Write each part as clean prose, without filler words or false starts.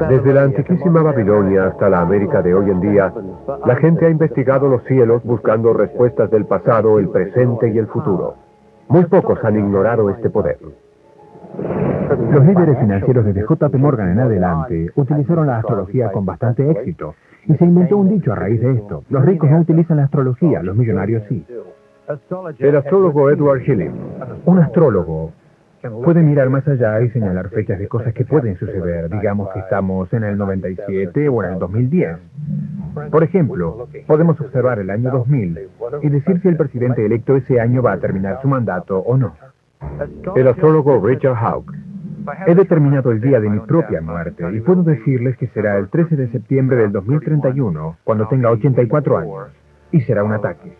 Desde la antiquísima Babilonia hasta la América de hoy en día, la gente ha investigado los cielos buscando respuestas del pasado, el presente y el futuro. Muy pocos han ignorado este poder. Los líderes financieros desde J.P. Morgan en adelante utilizaron la astrología con bastante éxito. Y se inventó un dicho a raíz de esto. Los ricos no utilizan la astrología, los millonarios sí. El astrólogo Edward Hillin. Un astrólogo puede mirar más allá y señalar fechas de cosas que pueden suceder. Digamos que estamos en el 97 o en el 2010. Por ejemplo, podemos observar el año 2000 y decir si el presidente electo ese año va a terminar su mandato o no. El astrólogo Richard Hawk. He determinado el día de mi propia muerte y puedo decirles que será el 13 de septiembre del 2031, cuando tenga 84 años, y será un ataque.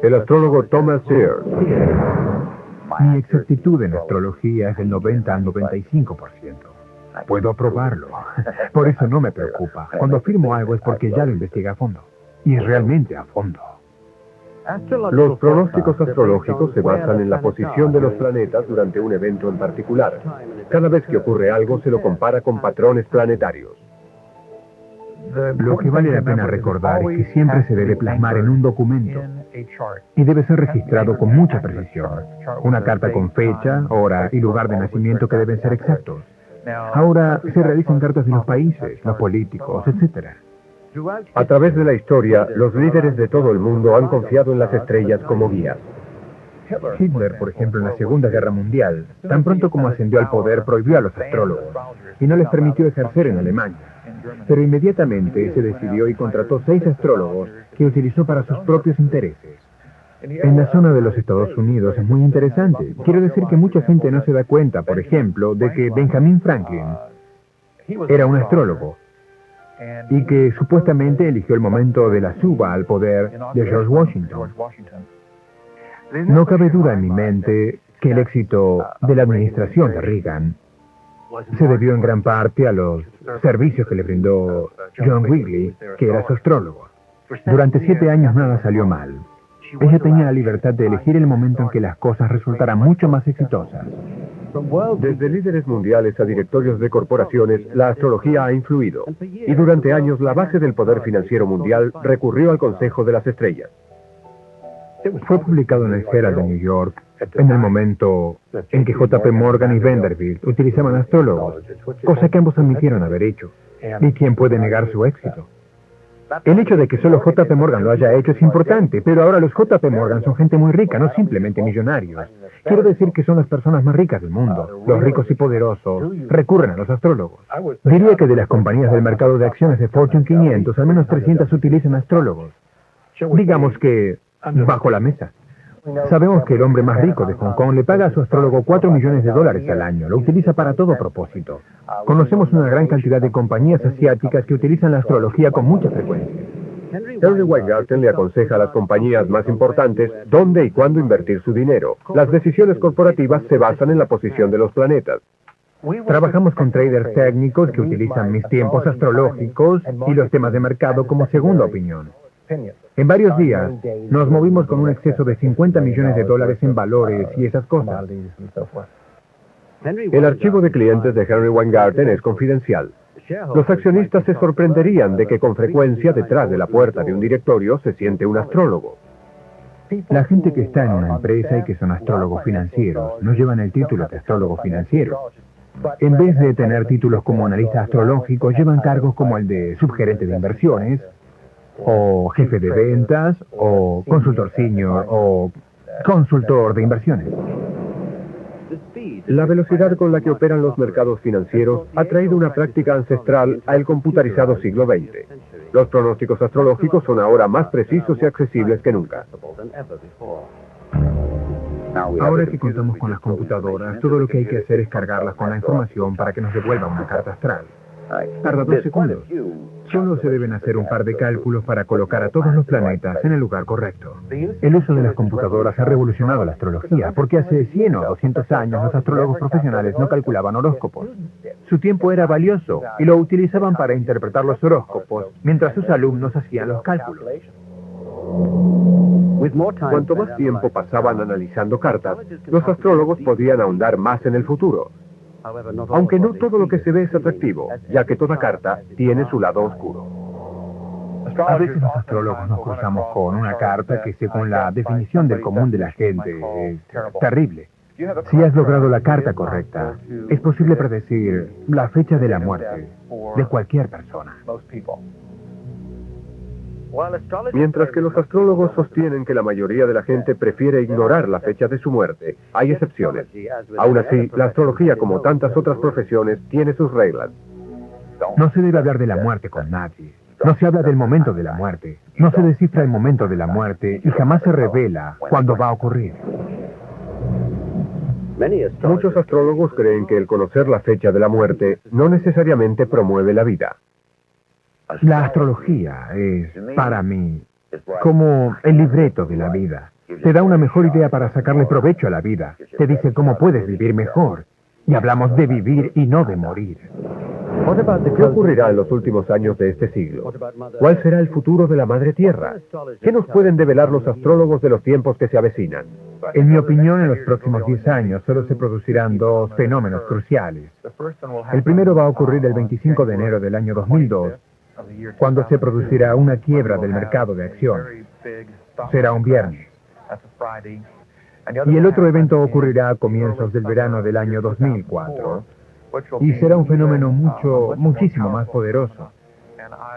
El astrólogo Thomas Sears. Mi exactitud en astrología es del 90 al 95%. Puedo probarlo. Por eso no me preocupa. Cuando afirmo algo es porque ya lo investigué a fondo. Y realmente a fondo. Los pronósticos astrológicos se basan en la posición de los planetas durante un evento en particular. Cada vez que ocurre algo se lo compara con patrones planetarios. Lo que vale la pena recordar es que siempre se debe plasmar en un documento y debe ser registrado con mucha precisión. Una carta con fecha, hora y lugar de nacimiento que deben ser exactos. Ahora se realizan cartas de los países, los políticos, etc. A través de la historia, los líderes de todo el mundo han confiado en las estrellas como guías. Hitler, por ejemplo, en la Segunda Guerra Mundial, tan pronto como ascendió al poder, prohibió a los astrólogos y no les permitió ejercer en Alemania. Pero inmediatamente se decidió y contrató 6 astrólogos que utilizó para sus propios intereses. En la zona de los Estados Unidos es muy interesante. Quiero decir que mucha gente no se da cuenta, por ejemplo, de que Benjamin Franklin era un astrólogo y que supuestamente eligió el momento de la suba al poder de George Washington. No cabe duda en mi mente que el éxito de la administración de Reagan se debió en gran parte a los servicios que le brindó John Wrigley, que era su astrólogo. Durante 7 años nada salió mal. Ella tenía la libertad de elegir el momento en que las cosas resultaran mucho más exitosas. Desde líderes mundiales a directorios de corporaciones, la astrología ha influido. Y durante años la base del poder financiero mundial recurrió al Consejo de las Estrellas. Fue publicado en el Herald de New York en el momento en que J.P. Morgan y Vanderbilt utilizaban astrólogos, cosa que ambos admitieron haber hecho. ¿Y quién puede negar su éxito? El hecho de que solo J.P. Morgan lo haya hecho es importante, pero ahora los J.P. Morgan son gente muy rica, no simplemente millonarios. Quiero decir que son las personas más ricas del mundo. Los ricos y poderosos recurren a los astrólogos. Diría que de las compañías del mercado de acciones de Fortune 500, al menos 300 utilizan astrólogos. Digamos que bajo la mesa. Sabemos que el hombre más rico de Hong Kong le paga a su astrólogo $4 millones al año. Lo utiliza para todo propósito. Conocemos una gran cantidad de compañías asiáticas que utilizan la astrología con mucha frecuencia. Henry Weingarten le aconseja a las compañías más importantes dónde y cuándo invertir su dinero. Las decisiones corporativas se basan en la posición de los planetas. Trabajamos con traders técnicos que utilizan mis tiempos astrológicos y los temas de mercado como segunda opinión. En varios días nos movimos con un exceso de $50 millones en valores y esas cosas. El archivo de clientes de Henry Weingarten es confidencial. Los accionistas se sorprenderían de que con frecuencia detrás de la puerta de un directorio se siente un astrólogo. La gente que está en una empresa y que son astrólogos financieros no llevan el título de astrólogo financiero. En vez de tener títulos como analista astrológico, llevan cargos como el de subgerente de inversiones, o jefe de ventas, o consultor senior, o consultor de inversiones. La velocidad con la que operan los mercados financieros ha traído una práctica ancestral al computarizado siglo XX. Los pronósticos astrológicos son ahora más precisos y accesibles que nunca. Ahora que contamos con las computadoras, todo lo que hay que hacer es cargarlas con la información para que nos devuelva una carta astral. Tarda 2 segundos. Solo se deben hacer un par de cálculos para colocar a todos los planetas en el lugar correcto. El uso de las computadoras ha revolucionado la astrología, porque hace 100 o 200 años los astrólogos profesionales no calculaban horóscopos. Su tiempo era valioso y lo utilizaban para interpretar los horóscopos, mientras sus alumnos hacían los cálculos. Cuanto más tiempo pasaban analizando cartas, los astrólogos podían ahondar más en el futuro. Aunque no todo lo que se ve es atractivo, ya que toda carta tiene su lado oscuro. A veces los astrólogos nos cruzamos con una carta que, según la definición del común de la gente, es terrible. Si has logrado la carta correcta, es posible predecir la fecha de la muerte de cualquier persona. Mientras que los astrólogos sostienen que la mayoría de la gente prefiere ignorar la fecha de su muerte, hay excepciones. Aún así, la astrología, como tantas otras profesiones, tiene sus reglas. No se debe hablar de la muerte con nadie. No se habla del momento de la muerte. No se descifra el momento de la muerte y jamás se revela cuándo va a ocurrir. Muchos astrólogos creen que el conocer la fecha de la muerte no necesariamente promueve la vida. La astrología es, para mí, como el libreto de la vida. Te da una mejor idea para sacarle provecho a la vida. Te dice cómo puedes vivir mejor. Y hablamos de vivir y no de morir. ¿Qué ocurrirá en los últimos años de este siglo? ¿Cuál será el futuro de la Madre Tierra? ¿Qué nos pueden develar los astrólogos de los tiempos que se avecinan? En mi opinión, en los próximos 10 años solo se producirán 2 fenómenos cruciales. El primero va a ocurrir el 25 de enero del año 2002, cuando se producirá una quiebra del mercado de acciones. Será un viernes. Y el otro evento ocurrirá a comienzos del verano del año 2004. Y será un fenómeno muchísimo más poderoso.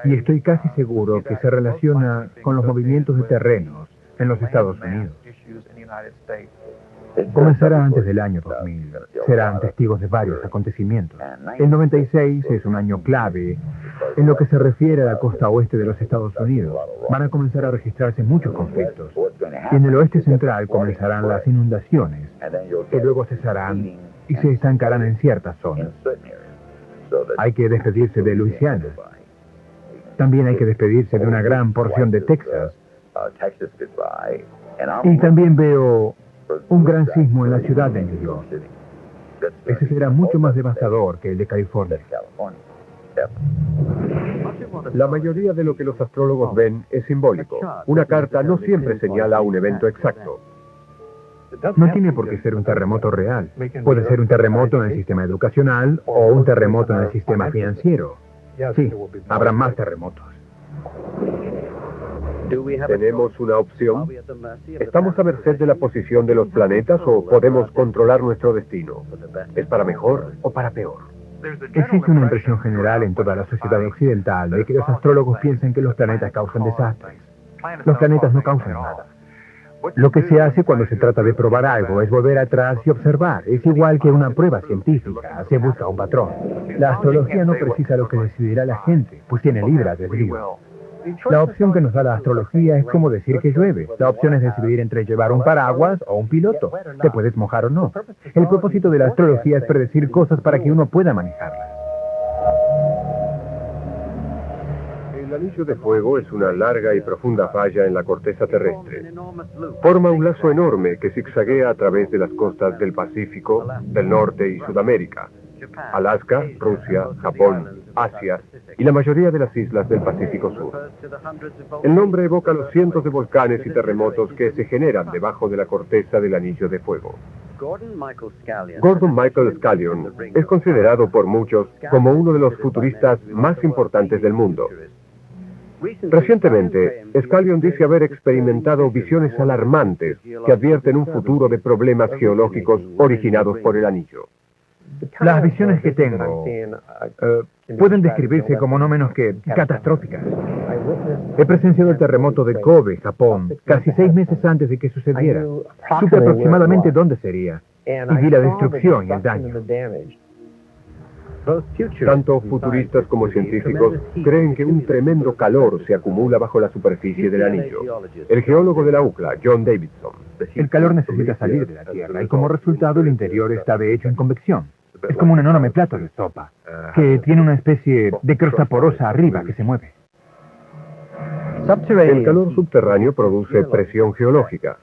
Y estoy casi seguro que se relaciona con los movimientos de terrenos en los Estados Unidos. Comenzará antes del año 2000. Serán testigos de varios acontecimientos. El 96 es un año clave en lo que se refiere a la costa oeste de los Estados Unidos. Van a comenzar a registrarse muchos conflictos. Y en el oeste central comenzarán las inundaciones, que luego cesarán y se estancarán en ciertas zonas. Hay que despedirse de Luisiana. También hay que despedirse de una gran porción de Texas. Y también veo un gran sismo en la ciudad de New York. Ese será mucho más devastador que el de California. La mayoría de lo que los astrólogos ven es simbólico. Una carta no siempre señala un evento exacto. No tiene por qué ser un terremoto real. Puede ser un terremoto en el sistema educacional o un terremoto en el sistema financiero. Sí, habrá más terremotos. ¿Tenemos una opción? ¿Estamos a merced de la posición de los planetas o podemos controlar nuestro destino? ¿Es para mejor o para peor? Existe una impresión general en toda la sociedad occidental de que los astrólogos piensan que los planetas causan desastres. Los planetas no causan nada. Lo que se hace cuando se trata de probar algo es volver atrás y observar. Es igual que una prueba científica. Se busca un patrón. La astrología no precisa lo que decidirá la gente, pues tiene libre albedrío. La opción que nos da la astrología es como decir que llueve. La opción es decidir entre llevar un paraguas o un piloto. Te puedes mojar o no. El propósito de la astrología es predecir cosas para que uno pueda manejarlas. El anillo de fuego es una larga y profunda falla en la corteza terrestre. Forma un lazo enorme que zigzaguea a través de las costas del Pacífico, del Norte y Sudamérica, Alaska, Rusia, Japón, Asia y la mayoría de las islas del Pacífico Sur. El nombre evoca los cientos de volcanes y terremotos que se generan debajo de la corteza del anillo de fuego. Gordon Michael Scallion es considerado por muchos como uno de los futuristas más importantes del mundo. Recientemente, Scallion dice haber experimentado visiones alarmantes que advierten un futuro de problemas geológicos originados por el anillo. Las visiones que tengo pueden describirse como no menos que catastróficas. He presenciado el terremoto de Kobe, Japón, casi 6 meses antes de que sucediera. Supe aproximadamente dónde sería y vi la destrucción y el daño. Tanto futuristas como científicos creen que un tremendo calor se acumula bajo la superficie del anillo. El geólogo de la UCLA, John Davidson. El calor necesita salir de la Tierra y como resultado el interior está de hecho en convección. Es como un enorme plato de sopa, que tiene una especie de crosta porosa arriba que se mueve. El calor subterráneo produce presión geológica.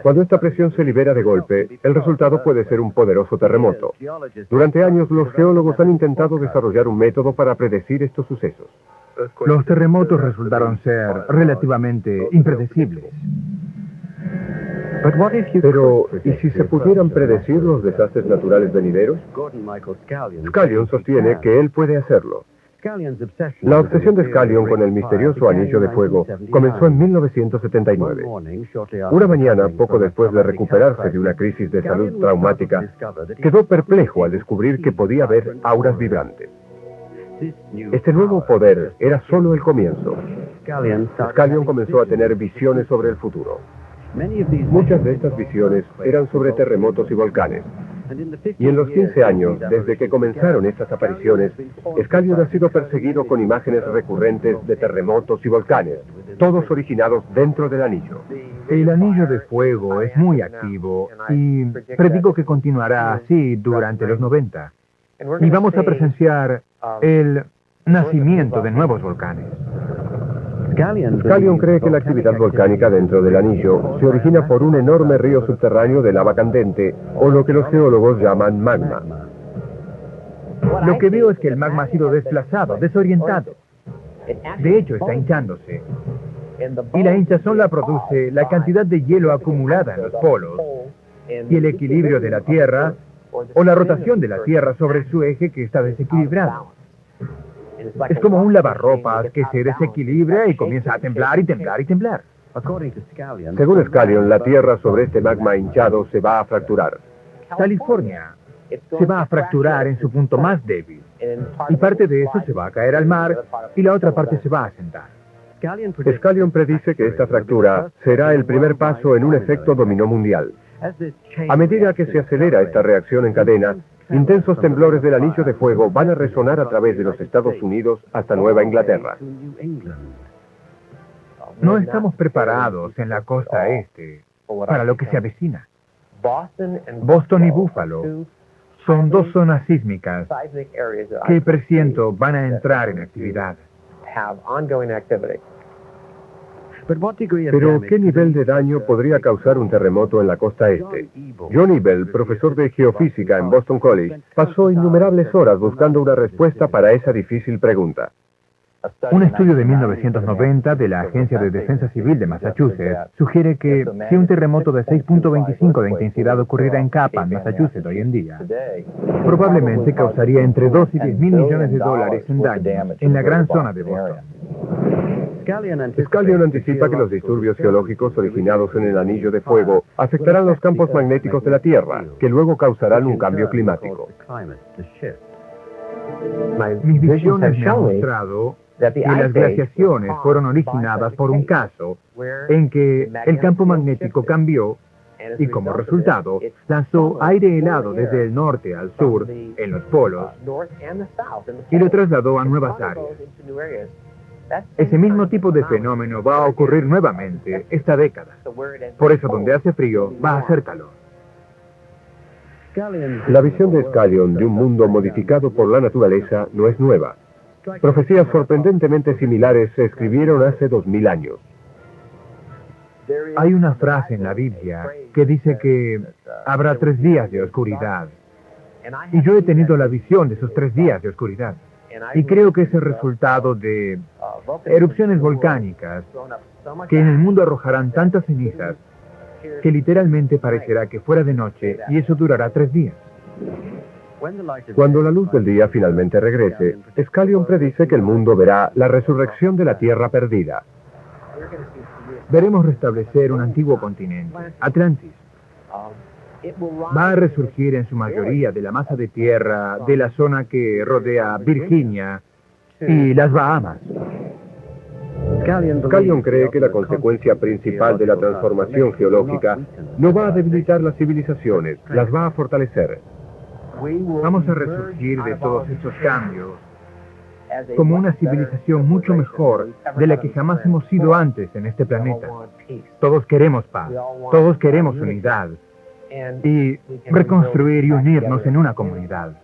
Cuando esta presión se libera de golpe, el resultado puede ser un poderoso terremoto. Durante años, los geólogos han intentado desarrollar un método para predecir estos sucesos. Los terremotos resultaron ser relativamente impredecibles. Pero, ¿y si se pudieran predecir los desastres naturales venideros? Scallion sostiene que él puede hacerlo. La obsesión de Scallion con el misterioso anillo de fuego comenzó en 1979. Una mañana, poco después de recuperarse de una crisis de salud traumática, quedó perplejo al descubrir que podía ver auras vibrantes. Este nuevo poder era solo el comienzo. Scallion comenzó a tener visiones sobre el futuro. Muchas de estas visiones eran sobre terremotos y volcanes. Y en los 15 años, desde que comenzaron estas apariciones, Scallion ha sido perseguido con imágenes recurrentes de terremotos y volcanes, todos originados dentro del anillo. El anillo de fuego es muy activo y predigo que continuará así durante los 90. Y vamos a presenciar el nacimiento de nuevos volcanes. Scallion cree que la actividad volcánica dentro del anillo se origina por un enorme río subterráneo de lava candente, o lo que los geólogos llaman magma. Lo que veo es que el magma ha sido desplazado, desorientado. De hecho, está hinchándose. Y la hinchazón la produce la cantidad de hielo acumulada en los polos, y el equilibrio de la Tierra, o la rotación de la Tierra sobre su eje que está desequilibrado. Es como un lavarropas que se desequilibra y comienza a temblar y temblar y temblar. Según Scallion, la Tierra sobre este magma hinchado se va a fracturar. California se va a fracturar en su punto más débil, y parte de eso se va a caer al mar y la otra parte se va a asentar. Scallion predice que esta fractura será el primer paso en un efecto dominó mundial. A medida que se acelera esta reacción en cadena, intensos temblores del anillo de fuego van a resonar a través de los Estados Unidos hasta Nueva Inglaterra. No estamos preparados en la costa este para lo que se avecina. Boston y Buffalo son dos zonas sísmicas que presiento van a entrar en actividad. Pero, ¿qué nivel de daño podría causar un terremoto en la costa este? John Ebel, profesor de geofísica en Boston College, pasó innumerables horas buscando una respuesta para esa difícil pregunta. Un estudio de 1990 de la Agencia de Defensa Civil de Massachusetts sugiere que si un terremoto de 6.25 de intensidad ocurriera en Capa, Massachusetts, hoy en día, probablemente causaría entre 2 y 10 mil millones de dólares en daños en la gran zona de Boston. Scallion anticipa que los disturbios geológicos originados en el anillo de fuego afectarán los campos magnéticos de la Tierra, que luego causarán un cambio climático. Mis visiones me han mostrado que las glaciaciones fueron originadas por un caso en que el campo magnético cambió y como resultado lanzó aire helado desde el norte al sur en los polos y lo trasladó a nuevas áreas. Ese mismo tipo de fenómeno va a ocurrir nuevamente esta década. Por eso donde hace frío va a hacer calor. La visión de Scallion de un mundo modificado por la naturaleza no es nueva. Profecías sorprendentemente similares se escribieron hace 2000 años. Hay una frase en la Biblia que dice que habrá 3 días de oscuridad. Y yo he tenido la visión de esos 3 días de oscuridad. Y creo que es el resultado de erupciones volcánicas que en el mundo arrojarán tantas cenizas que literalmente parecerá que fuera de noche y eso durará 3 días. Cuando la luz del día finalmente regrese, Scallion predice que el mundo verá la resurrección de la tierra perdida. Veremos restablecer un antiguo continente, Atlantis. Va a resurgir en su mayoría de la masa de tierra de la zona que rodea Virginia y las Bahamas. Scallion cree que la consecuencia principal de la transformación geológica no va a debilitar las civilizaciones, las va a fortalecer. Vamos a resurgir de todos estos cambios como una civilización mucho mejor de la que jamás hemos sido antes en este planeta. Todos queremos paz, todos queremos unidad, y reconstruir y unirnos en una comunidad.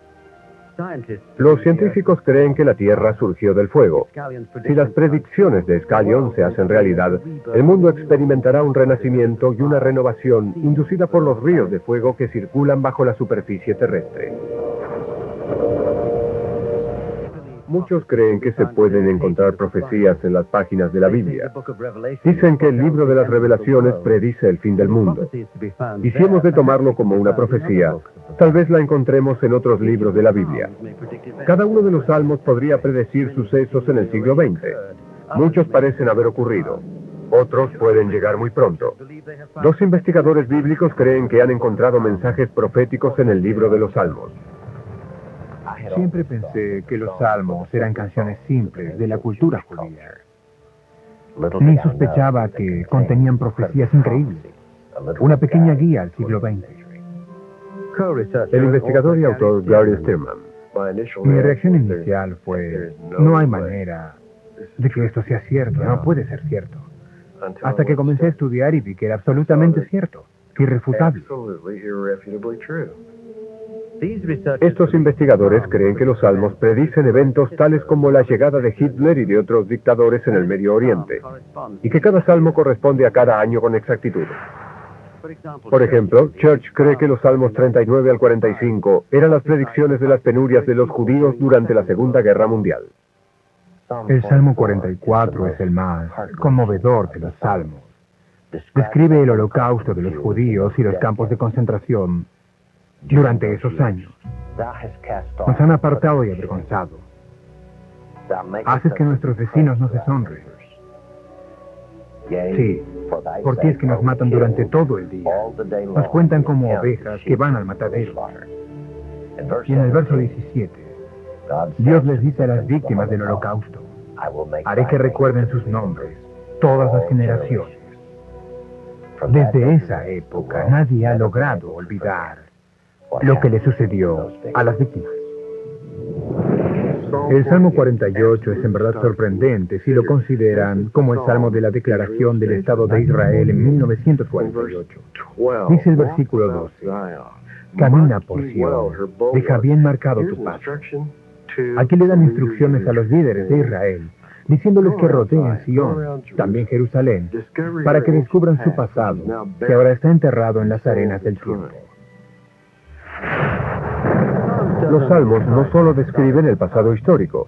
Los científicos creen que la Tierra surgió del fuego. Si las predicciones de Scallion se hacen realidad, el mundo experimentará un renacimiento y una renovación inducida por los ríos de fuego que circulan bajo la superficie terrestre. Muchos creen que se pueden encontrar profecías en las páginas de la Biblia. Dicen que el libro de las Revelaciones predice el fin del mundo. Y si hemos de tomarlo como una profecía, tal vez la encontremos en otros libros de la Biblia. Cada uno de los salmos podría predecir sucesos en el siglo XX. Muchos parecen haber ocurrido. Otros pueden llegar muy pronto. Dos investigadores bíblicos creen que han encontrado mensajes proféticos en el libro de los Salmos. Siempre pensé que los salmos eran canciones simples de la cultura judía. Ni sospechaba que contenían profecías increíbles. Una pequeña guía al siglo XX. El investigador y autor Gary Stearman. Mi reacción inicial fue, no hay manera de que esto sea cierto, no puede ser cierto. Hasta que comencé a estudiar y vi que era absolutamente cierto, irrefutable. Estos investigadores creen que los salmos predicen eventos tales como la llegada de Hitler y de otros dictadores en el Medio Oriente, y que cada salmo corresponde a cada año con exactitud. Por ejemplo, Church cree que los salmos 39 al 45 eran las predicciones de las penurias de los judíos durante la Segunda Guerra Mundial. El Salmo 44 es el más conmovedor de los salmos. Describe el holocausto de los judíos y los campos de concentración durante esos años. Nos han apartado y avergonzado. Haces que nuestros vecinos nos deshonren. Sí, por ti es que nos matan durante todo el día. Nos cuentan como ovejas que van al matadero. Y en el verso 17, Dios les dice a las víctimas del holocausto, haré que recuerden sus nombres, todas las generaciones. Desde esa época nadie ha logrado olvidar lo que le sucedió a las víctimas. El Salmo 48 es en verdad sorprendente si lo consideran como el Salmo de la Declaración del Estado de Israel en 1948. Dice el versículo 12, camina por Sion, deja bien marcado tu paso. Aquí le dan instrucciones a los líderes de Israel, diciéndoles que rodeen Sion, también Jerusalén, para que descubran su pasado, que ahora está enterrado en las arenas del tiempo. Los salmos no solo describen el pasado histórico.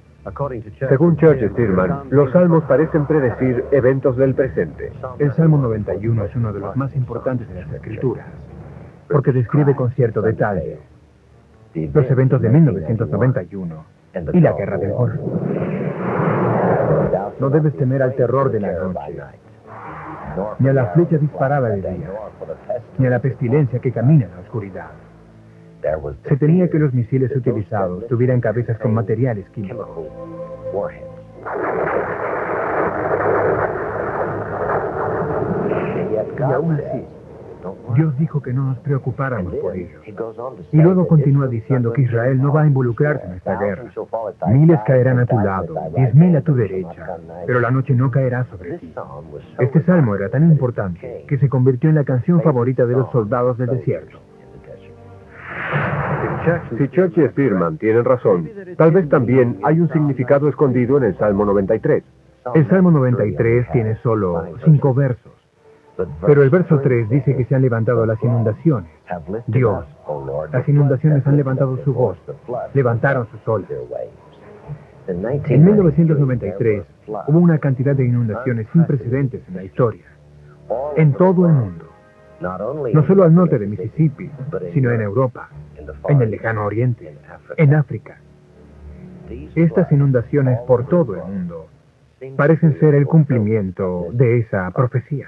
Según Church y Stearman, los salmos parecen predecir eventos del presente. El Salmo 91 es uno de los más importantes de las Escrituras, porque describe con cierto detalle los eventos de 1991 y la Guerra del Golfo. No debes temer al terror de la noche, ni a la flecha disparada de día, ni a la pestilencia que camina en la oscuridad. Se temía que los misiles utilizados tuvieran cabezas con materiales químicos. Y aún así, Dios dijo que no nos preocupáramos por ello. Y luego continúa diciendo que Israel no va a involucrarse en esta guerra. Miles caerán a tu lado, 10,000 a tu derecha, pero la noche no caerá sobre ti. Este salmo era tan importante que se convirtió en la canción favorita de los soldados del desierto. Si Church y Stearman tienen razón, tal vez también hay un significado escondido en el Salmo 93. El Salmo 93 tiene solo 5 versos, pero el verso 3 dice que se han levantado las inundaciones. Dios, las inundaciones han levantado su voz, levantaron sus olas. En 1993 hubo una cantidad de inundaciones sin precedentes en la historia, en todo el mundo. No solo al norte de Mississippi, sino en Europa, en el lejano oriente, en África. Estas inundaciones por todo el mundo parecen ser el cumplimiento de esa profecía.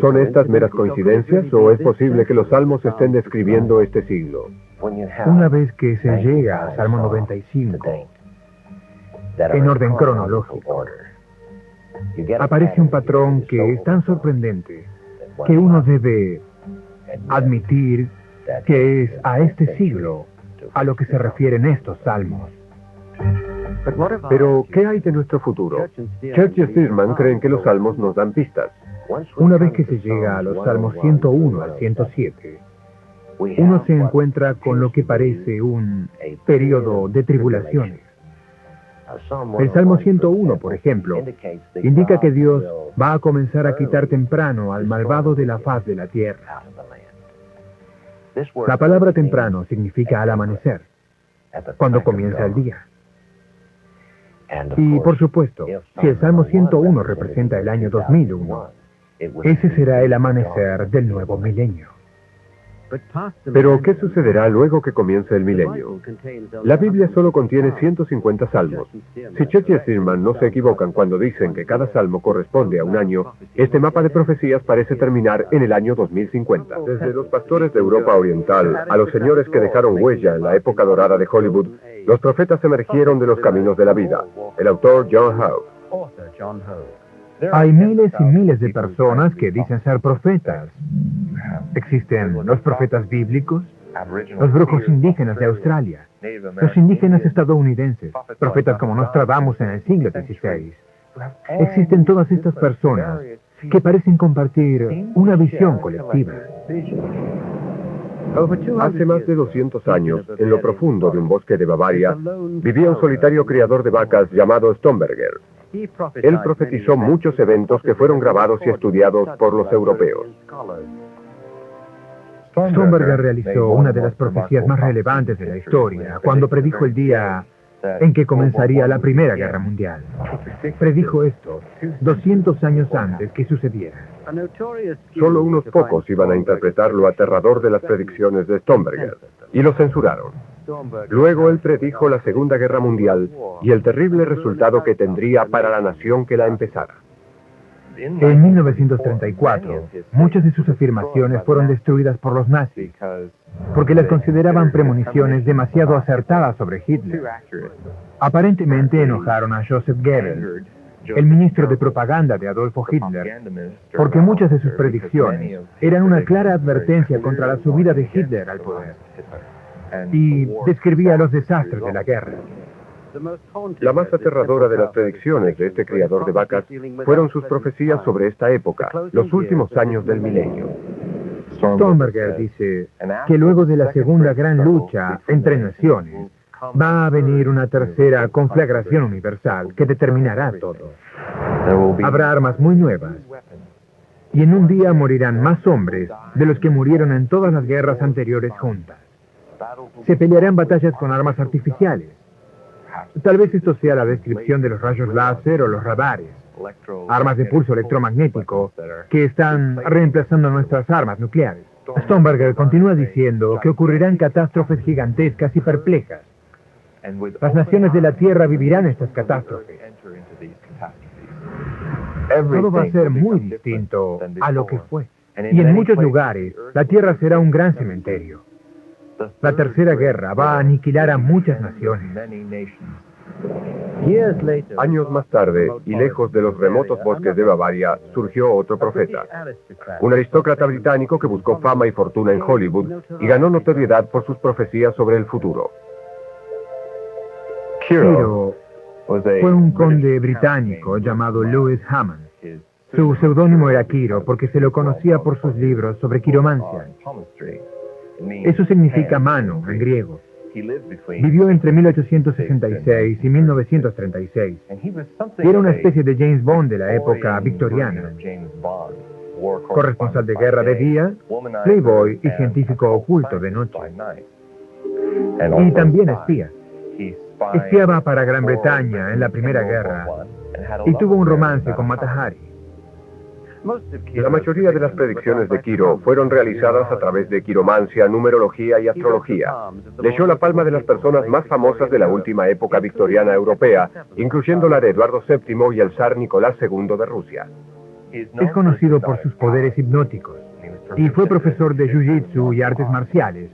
¿Son estas meras coincidencias o es posible que los salmos estén describiendo este siglo? Una vez que se llega a Salmo 95, en orden cronológico, aparece un patrón que es tan sorprendente que uno debe admitir que es a este siglo a lo que se refieren estos salmos. Pero, ¿qué hay de nuestro futuro? Church y Stearman creen que los salmos nos dan pistas. Una vez que se llega a los Salmos 101 al 107, uno se encuentra con lo que parece un periodo de tribulaciones. El Salmo 101, por ejemplo, indica que Dios va a comenzar a quitar temprano al malvado de la faz de la tierra. La palabra temprano significa al amanecer, cuando comienza el día. Y por supuesto, si el Salmo 101 representa el año 2001, ese será el amanecer del nuevo milenio. Pero, ¿qué sucederá luego que comience el milenio? La Biblia solo contiene 150 salmos. Si Chet y Silman no se equivocan cuando dicen que cada salmo corresponde a un año, este mapa de profecías parece terminar en el año 2050. Desde los pastores de Europa Oriental a los señores que dejaron huella en la época dorada de Hollywood, los profetas emergieron de los caminos de la vida. El autor John Howe. Hay miles y miles de personas que dicen ser profetas. Existen los profetas bíblicos, los brujos indígenas de Australia, los indígenas estadounidenses, profetas como Nostradamus en el siglo XVI. Existen todas estas personas que parecen compartir una visión colectiva. Hace más de 200 años, en lo profundo de un bosque de Bavaria, vivía un solitario criador de vacas llamado Stromberger. Él profetizó muchos eventos que fueron grabados y estudiados por los europeos. Stromberger realizó una de las profecías más relevantes de la historia cuando predijo el día en que comenzaría la Primera Guerra Mundial. Predijo esto 200 años antes que sucediera. Solo unos pocos iban a interpretar lo aterrador de las predicciones de Stromberger, y lo censuraron. Luego él predijo la Segunda Guerra Mundial y el terrible resultado que tendría para la nación que la empezara. En 1934, muchas de sus afirmaciones fueron destruidas por los nazis, porque las consideraban premoniciones demasiado acertadas sobre Hitler. Aparentemente enojaron a Joseph Goebbels, el ministro de propaganda de Adolfo Hitler, porque muchas de sus predicciones eran una clara advertencia contra la subida de Hitler al poder, y describía los desastres de la guerra. La más aterradora de las predicciones de este criador de vacas fueron sus profecías sobre esta época, los últimos años del milenio. Stromberger dice que luego de la segunda gran lucha entre naciones, va a venir una tercera conflagración universal que determinará todo. Habrá armas muy nuevas, y en un día morirán más hombres de los que murieron en todas las guerras anteriores juntas. Se pelearán batallas con armas artificiales. Tal vez esto sea la descripción de los rayos láser o los radares, armas de pulso electromagnético que están reemplazando nuestras armas nucleares. Stromberger continúa diciendo que ocurrirán catástrofes gigantescas y perplejas. Las naciones de la Tierra vivirán estas catástrofes. Todo va a ser muy distinto a lo que fue. Y en muchos lugares, la Tierra será un gran cementerio. La Tercera Guerra va a aniquilar a muchas naciones. Años más tarde, y lejos de los remotos bosques de Bavaria, surgió otro profeta. Un aristócrata británico que buscó fama y fortuna en Hollywood y ganó notoriedad por sus profecías sobre el futuro. Quiro fue un conde británico llamado Lewis Hammond. Su seudónimo era Quiro porque se lo conocía por sus libros sobre quiromancia. Eso significa mano en griego. Vivió entre 1866 y 1936. Y era una especie de James Bond de la época victoriana. Corresponsal de guerra de día, playboy y científico oculto de noche. Y también espía. Espiaba para Gran Bretaña en la Primera Guerra y tuvo un romance con Mata Hari. La mayoría de las predicciones de Quiro fueron realizadas a través de quiromancia, numerología y astrología. Leyó la palma de las personas más famosas de la última época victoriana europea, incluyendo la de Eduardo VII y el zar Nicolás II de Rusia. Es conocido por sus poderes hipnóticos y fue profesor de jiu-jitsu y artes marciales,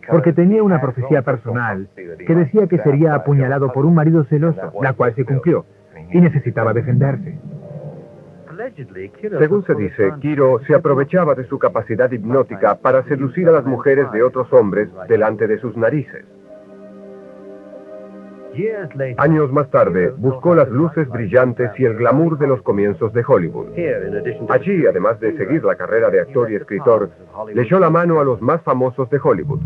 porque tenía una profecía personal que decía que sería apuñalado por un marido celoso, la cual se cumplió, y necesitaba defenderse. Según se dice, Quiro se aprovechaba de su capacidad hipnótica para seducir a las mujeres de otros hombres delante de sus narices. Años más tarde, buscó las luces brillantes y el glamour de los comienzos de Hollywood. Allí, además de seguir la carrera de actor y escritor, le echó la mano a los más famosos de Hollywood.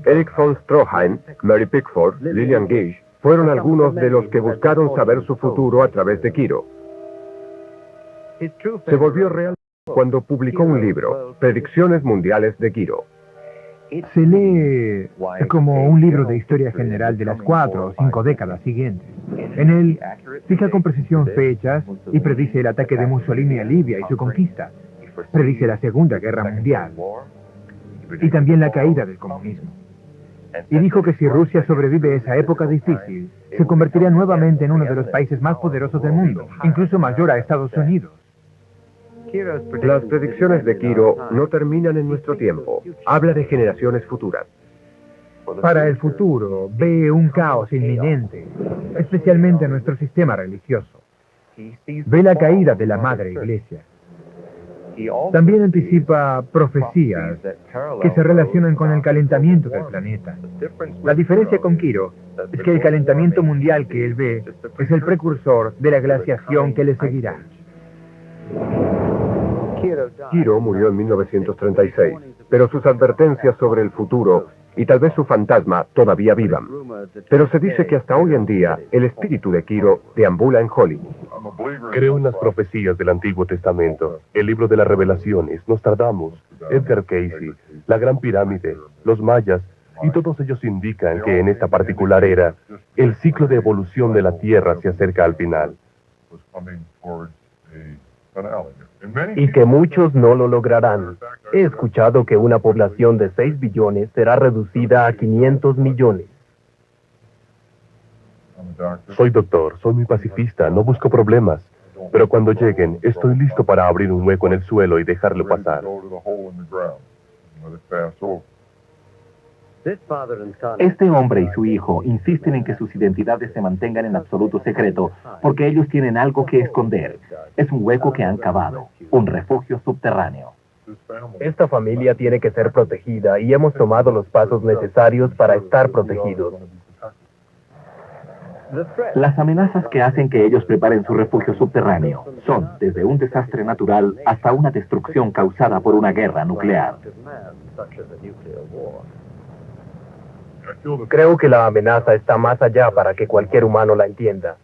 Erich von Stroheim, Mary Pickford, Lillian Gish, fueron algunos de los que buscaron saber su futuro a través de Quiro. Se volvió real cuando publicó un libro, Predicciones Mundiales de Quiro. Se lee como un libro de historia general de las 4 o 5 décadas siguientes. En él fija con precisión fechas y predice el ataque de Mussolini a Libia y su conquista. Predice la Segunda Guerra Mundial y también la caída del comunismo. Y dijo que si Rusia sobrevive a esa época difícil, se convertiría nuevamente en uno de los países más poderosos del mundo, incluso mayor a Estados Unidos. Las predicciones de Quiro no terminan en nuestro tiempo. Habla de generaciones futuras. Para el futuro, ve un caos inminente, especialmente en nuestro sistema religioso. Ve la caída de la Madre Iglesia. También anticipa profecías que se relacionan con el calentamiento del planeta. La diferencia con Quiro es que el calentamiento mundial que él ve es el precursor de la glaciación que le seguirá. Quiro murió en 1936, pero sus advertencias sobre el futuro y tal vez su fantasma todavía vivan. Pero se dice que hasta hoy en día el espíritu de Quiro deambula en Hollywood. Creo en las profecías del Antiguo Testamento, el libro de las Revelaciones, Nostradamus, Edgar Cayce, la Gran Pirámide, los mayas, y todos ellos indican que en esta particular era, el ciclo de evolución de la Tierra se acerca al final. Y que muchos no lo lograrán. He escuchado que una población de 6 billones será reducida a 500 millones. Soy doctor, soy muy pacifista, no busco problemas. Pero cuando lleguen, estoy listo para abrir un hueco en el suelo y dejarlo pasar. Este hombre y su hijo insisten en que sus identidades se mantengan en absoluto secreto porque ellos tienen algo que esconder. Es un hueco que han cavado, un refugio subterráneo. Esta familia tiene que ser protegida y hemos tomado los pasos necesarios para estar protegidos. Las amenazas que hacen que ellos preparen su refugio subterráneo son desde un desastre natural hasta una destrucción causada por una guerra nuclear. Creo que la amenaza está más allá para que cualquier humano la entienda.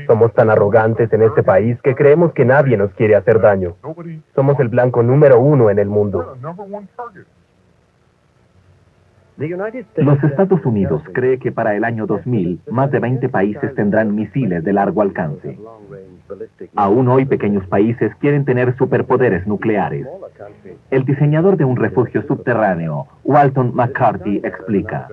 Somos tan arrogantes en este país que creemos que nadie nos quiere hacer daño. Somos el blanco número 1 en el mundo. Los Estados Unidos cree que para el año 2000, más de 20 países tendrán misiles de largo alcance. Aún hoy pequeños países quieren tener superpoderes nucleares. El diseñador de un refugio subterráneo, Walton McCarthy, explica.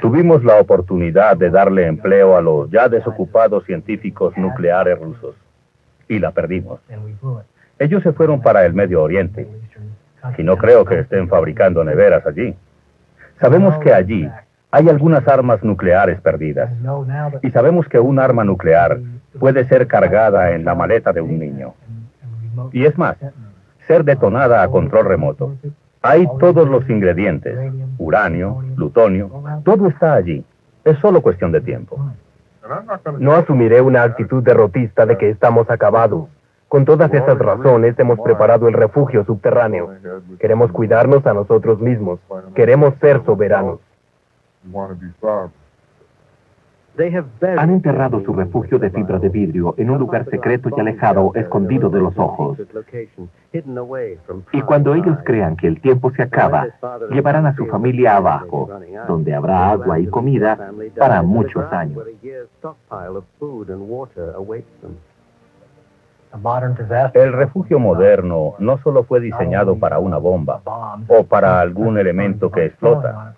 Tuvimos la oportunidad de darle empleo a los ya desocupados científicos nucleares rusos y la perdimos. Ellos se fueron para el Medio Oriente y no creo que estén fabricando neveras allí. Sabemos que allí hay algunas armas nucleares perdidas y sabemos que un arma nuclear puede ser cargada en la maleta de un niño. Y es más, ser detonada a control remoto. Hay todos los ingredientes, uranio, plutonio, todo está allí. Es solo cuestión de tiempo. No asumiré una actitud derrotista de que estamos acabados. Con todas esas razones hemos preparado el refugio subterráneo. Queremos cuidarnos a nosotros mismos. Queremos ser soberanos. Han enterrado su refugio de fibra de vidrio en un lugar secreto y alejado, escondido de los ojos. Y cuando ellos crean que el tiempo se acaba, llevarán a su familia abajo, donde habrá agua y comida para muchos años. El refugio moderno no solo fue diseñado para una bomba o para algún elemento que explota.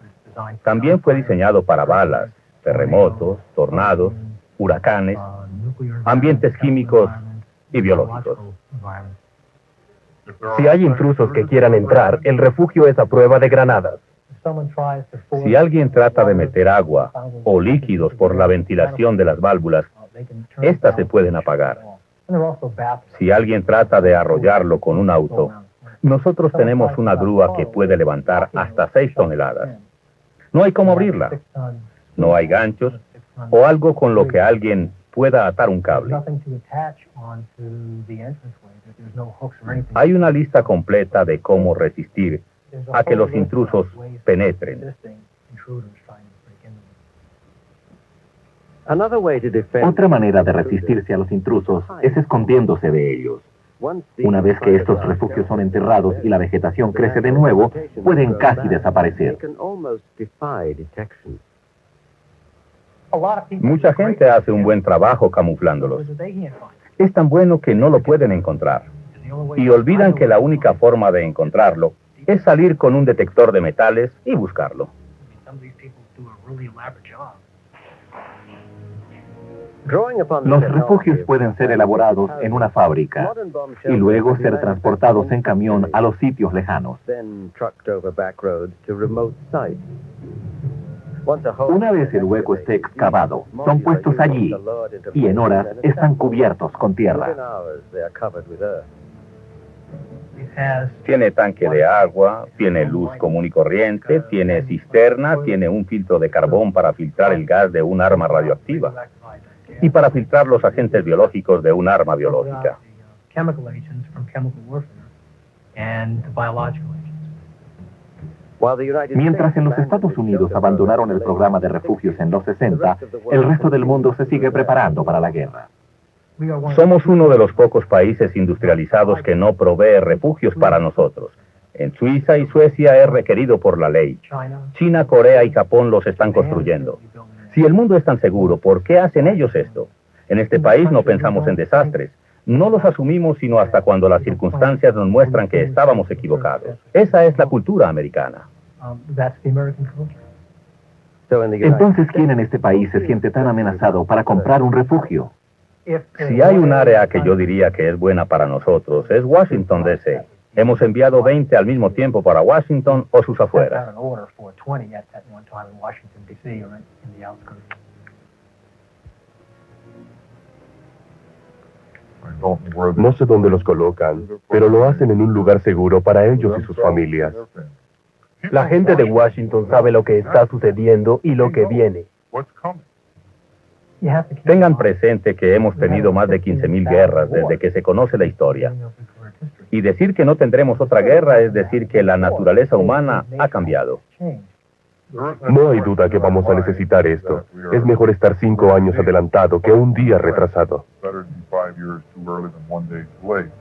También fue diseñado para balas, terremotos, tornados, huracanes, ambientes químicos y biológicos. Si hay intrusos que quieran entrar, el refugio es a prueba de granadas. Si alguien trata de meter agua o líquidos por la ventilación de las válvulas, estas se pueden apagar. Si alguien trata de arrollarlo con un auto, Nosotros tenemos una grúa que puede levantar hasta 6 toneladas. No hay cómo abrirla. No hay ganchos o algo con lo que alguien pueda atar un cable. Hay una lista completa de cómo resistir a que los intrusos penetren. Otra manera de resistirse a los intrusos es escondiéndose de ellos. Una vez que estos refugios son enterrados y la vegetación crece de nuevo, pueden casi desaparecer. Mucha gente hace un buen trabajo camuflándolos. Es tan bueno que no lo pueden encontrar. Y olvidan que la única forma de encontrarlo es salir con un detector de metales y buscarlo. Los refugios pueden ser elaborados en una fábrica y luego ser transportados en camión a los sitios lejanos. Una vez el hueco esté excavado, son puestos allí y en horas están cubiertos con tierra. Tiene tanque de agua, tiene luz común y corriente, tiene cisterna, tiene un filtro de carbón para filtrar el gas de un arma radioactiva y para filtrar los agentes biológicos de un arma biológica. Mientras en los Estados Unidos abandonaron el programa de refugios en los 60, el resto del mundo se sigue preparando para la guerra. Somos uno de los pocos países industrializados que no provee refugios para nosotros. En Suiza y Suecia es requerido por la ley. China, Corea y Japón los están construyendo. Si el mundo es tan seguro, ¿por qué hacen ellos esto? En este país no pensamos en desastres. No los asumimos sino hasta cuando las circunstancias nos muestran que estábamos equivocados. Esa es la cultura americana. Entonces, ¿quién en este país se siente tan amenazado para comprar un refugio? Si hay un área que yo diría que es buena para nosotros, es Washington, D.C. Hemos enviado 20 al mismo tiempo para Washington o sus afueras. No sé dónde los colocan, pero lo hacen en un lugar seguro para ellos y sus familias. La gente de Washington sabe lo que está sucediendo y lo que viene. Tengan presente que hemos tenido más de 15.000 guerras desde que se conoce la historia. Y decir que no tendremos otra guerra es decir que la naturaleza humana ha cambiado. No hay duda que vamos a necesitar esto. Es mejor estar 5 años adelantado que un día retrasado. Better than 5 years too early than 1 day too late.